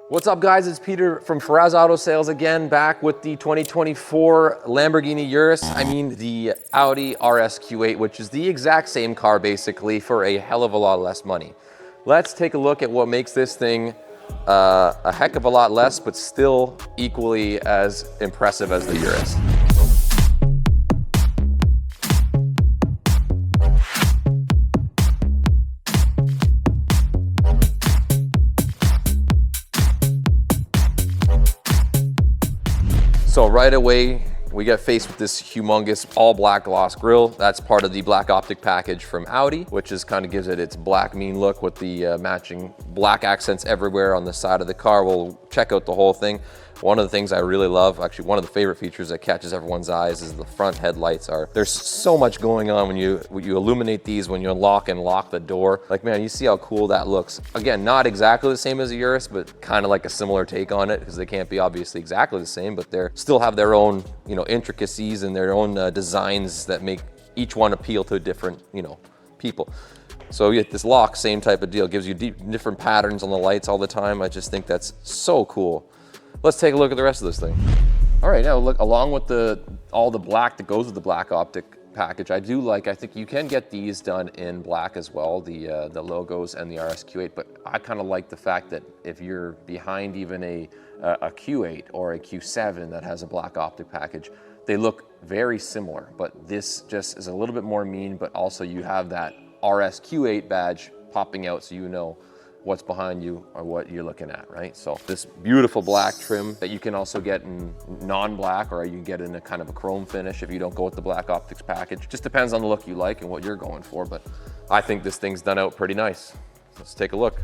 What's up guys, it's Peter from Faraz Auto Sales again, back with the 2024 Lamborghini Urus. I mean the Audi RSQ8, which is the exact same car basically for a hell of a lot less money. Let's take a look at what makes this thing a heck of a lot less, but still equally as impressive as the Urus. So right away, we get faced with this humongous all black gloss grille. That's part of the black optic package from Audi, which is kind of gives it its black mean look with the matching black accents everywhere on the side of the car. We'll check out the whole thing. One of the things I really love, actually one of the favorite features that catches everyone's eyes is the front headlights are. There's so much going on when you illuminate these, when you unlock and lock the door. Like man, you see how cool that looks. Again, not exactly the same as a Urus, but kind of like a similar take on it because they can't be obviously exactly the same, but they still have their own, intricacies and their own designs that make each one appeal to different, people. So you get this lock, same type of deal, gives you different patterns on the lights all the time. I just think that's so cool. Let's take a look at the rest of this thing. All right, now look, along with all the black that goes with the black optic package, I think you can get these done in black as well, the logos and the RSQ8, but I kind of like the fact that if you're behind even a Q8 or a Q7 that has a black optic package, they look very similar, but this just is a little bit more mean, but also you have that RSQ8 badge popping out so you know what's behind you or what you're looking at, right? So this beautiful black trim that you can also get in non-black, or you can get in a kind of a chrome finish if you don't go with the black optics package. Just depends on the look you like and what you're going for, but I think this thing's done out pretty nice. Let's take a look.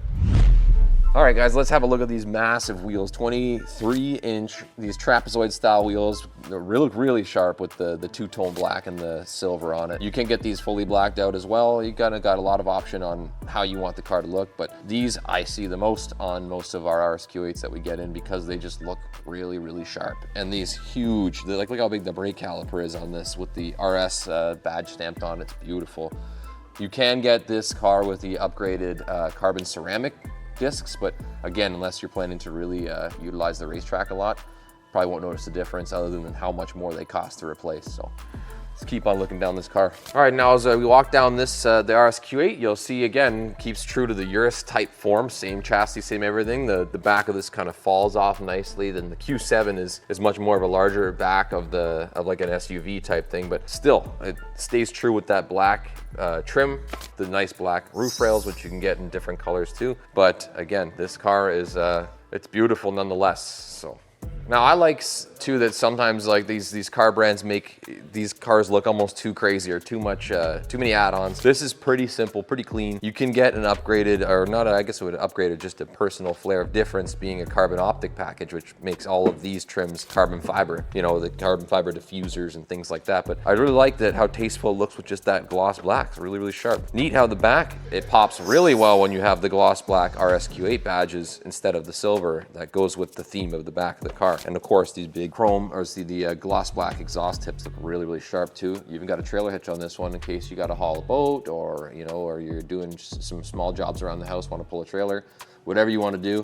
All right guys, let's have a look at these massive wheels, 23-inch, these trapezoid style wheels. They look really sharp with the two-tone black and the silver on it. You can get these fully blacked out as well. You kind of got a lot of option on how you want the car to look, but these I see the most on most of our RSQ8s that we get in because they just look really, really sharp. And these huge, look how big the brake caliper is on this with the RS badge stamped on it. It's beautiful. You can get this car with the upgraded carbon ceramic discs, but again, unless you're planning to really utilize the racetrack a lot, probably won't notice the difference other than how much more they cost to replace. So let's keep on looking down this car. All right, now as we walk down this, the RSQ8, you'll see again, keeps true to the Urus type form, same chassis, same everything. The back of this kind of falls off nicely. Then the Q7 is much more of a larger back of like an SUV type thing, but still, it stays true with that black trim, the nice black roof rails, which you can get in different colors too. But again, this car is, it's beautiful nonetheless, so. Now I like too that sometimes like these car brands make these cars look almost too crazy or too many add-ons. This is pretty simple, pretty clean. You can get an upgraded, or not, I guess it would upgrade it, just a personal flair of difference being a carbon optic package, which makes all of these trims carbon fiber, the carbon fiber diffusers and things like that. But I really like that how tasteful it looks with just that gloss black. It's really, really sharp. Neat how the back, it pops really well when you have the gloss black RSQ8 badges instead of the silver that goes with the theme of the back of the car. And of course, these big chrome, or the gloss black exhaust tips look really, really sharp too. You even got a trailer hitch on this one in case you got to haul a boat, or or you're doing some small jobs around the house, want to pull a trailer. Whatever you want to do,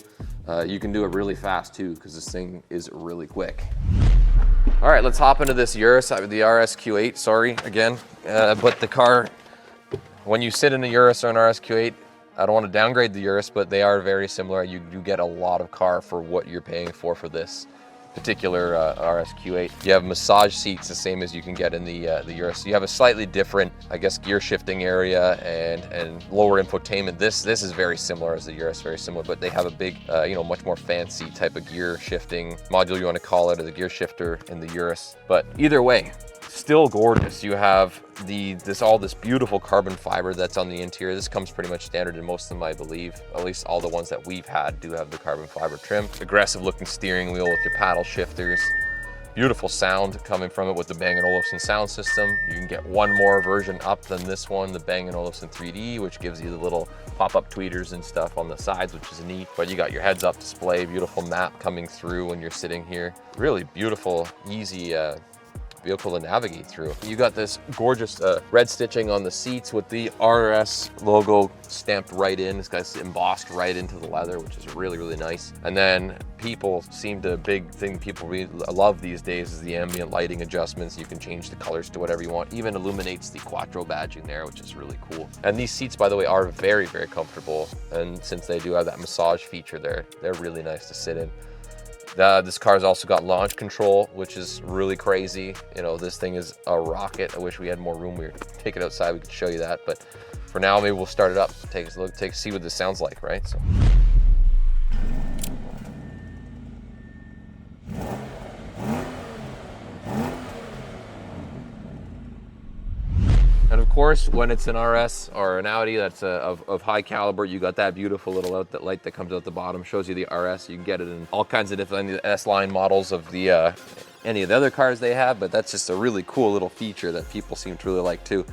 you can do it really fast too, because this thing is really quick. All right, let's hop into this Urus, the RSQ8, sorry again. But the car, when you sit in a Urus or an RSQ8, I don't want to downgrade the Urus, but they are very similar. You get a lot of car for what you're paying for this particular RSQ8. You have massage seats the same as you can get in the Urus. You have a slightly different, I guess, gear shifting area and lower infotainment. This is very similar as the Urus, very similar, but they have a big, much more fancy type of gear shifting module, you want to call it, or the gear shifter in the Urus. But either way, still gorgeous. You have all this beautiful carbon fiber that's on the interior. This comes pretty much standard in most of them, I believe. At least all the ones that we've had do have the carbon fiber trim. Aggressive looking steering wheel with your paddle shifters. Beautiful sound coming from it with the Bang & Olufsen sound system. You can get one more version up than this one, the Bang & Olufsen 3D, which gives you the little pop-up tweeters and stuff on the sides, which is neat. But you got your heads-up display, beautiful map coming through when you're sitting here. Really beautiful, easy vehicle to navigate through. You got this gorgeous red stitching on the seats with the RS logo stamped right in. This guy's embossed right into the leather, which is really, really nice. And then big thing people really love these days is the ambient lighting adjustments. You can change the colors to whatever you want. Even illuminates the Quattro badging there, which is really cool. And these seats, by the way, are very, very comfortable. And since they do have that massage feature there, they're really nice to sit in. This car's also got launch control, which is really crazy. You know, this thing is a rocket. I wish we had more room. We could take it outside, we could show you that. But for now, maybe we'll start it up, take a look, see what this sounds like, right? So. And of course, when it's an RS or an Audi that's of high caliber, you got that beautiful little light that comes out the bottom, shows you the RS. You can get it in all kinds of different S-line models of the any of the other cars they have, but that's just a really cool little feature that people seem to really like too.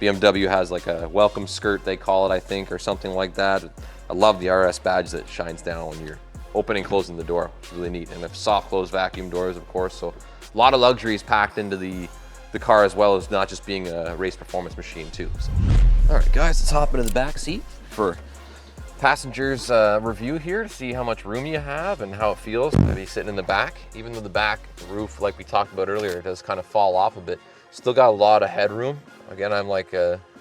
BMW has like a welcome skirt, they call it, I think, or something like that. I love the RS badge that shines down when you're opening and closing the door, which is really neat. And the soft close vacuum doors, of course, so a lot of luxuries packed into the car, as well as not just being a race performance machine too. So. All right, guys, let's hop into the back seat for passengers review here to see how much room you have and how it feels to be sitting in the back. Even though the back roof, like we talked about earlier, it does kind of fall off a bit, still got a lot of headroom. Again, I'm like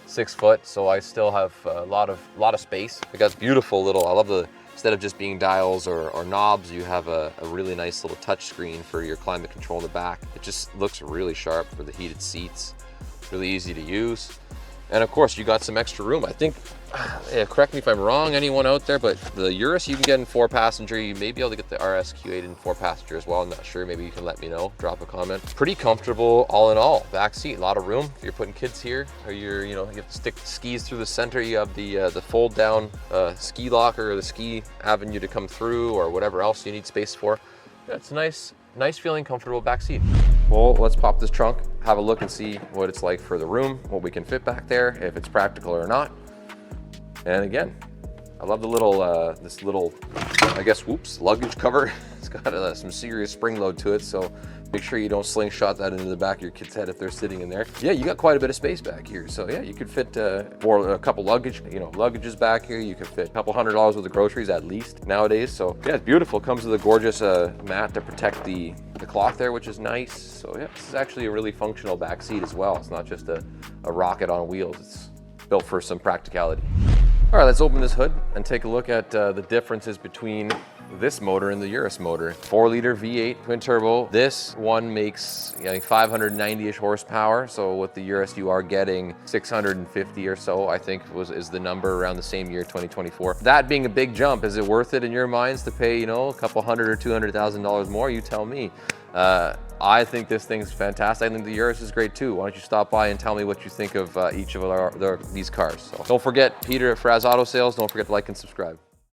6 foot, so I still have a lot of space. I got beautiful little, I love the, instead of just being dials or knobs, you have a really nice little touch screen for your climate control in the back. It just looks really sharp for the heated seats, really easy to use. And of course, you got some extra room. I think, yeah, correct me if I'm wrong, anyone out there, but the Urus you can get in 4-passenger. You may be able to get the RSQ8 in 4-passenger as well. I'm not sure, maybe you can let me know, drop a comment. Pretty comfortable all in all. Back seat, a lot of room. If you're putting kids here, or you have to stick the skis through the center, you have the fold down ski locker or the ski avenue to come through, or whatever else you need space for. Yeah, it's nice feeling, comfortable back seat. Well, let's pop this trunk, have a look and see what it's like for the room, what we can fit back there, if it's practical or not. And again, I love the little, this little, I guess, whoops, luggage cover. It's got some serious spring load to it, so make sure you don't slingshot that into the back of your kid's head if they're sitting in there. Yeah, you got quite a bit of space back here. So yeah, you could fit for a couple luggages back here. You could fit a couple $100 worth of groceries at least nowadays. So yeah, it's beautiful. Comes with a gorgeous mat to protect the cloth there, which is nice. So yeah, this is actually a really functional back seat as well. It's not just a rocket on wheels. It's built for some practicality. All right, let's open this hood and take a look at the differences between this motor and the Urus motor. 4-liter V8 twin turbo. This one makes 590-ish horsepower. So with the Urus, you are getting 650 or so, I think is the number around the same year, 2024. That being a big jump, is it worth it in your minds to pay, a couple $100,000 or $200,000 more? You tell me. I think this thing's fantastic. I think the Urus is great too. Why don't you stop by and tell me what you think of each of these cars. So don't forget, Peter at Fraz Auto Sales. Don't forget to like and subscribe.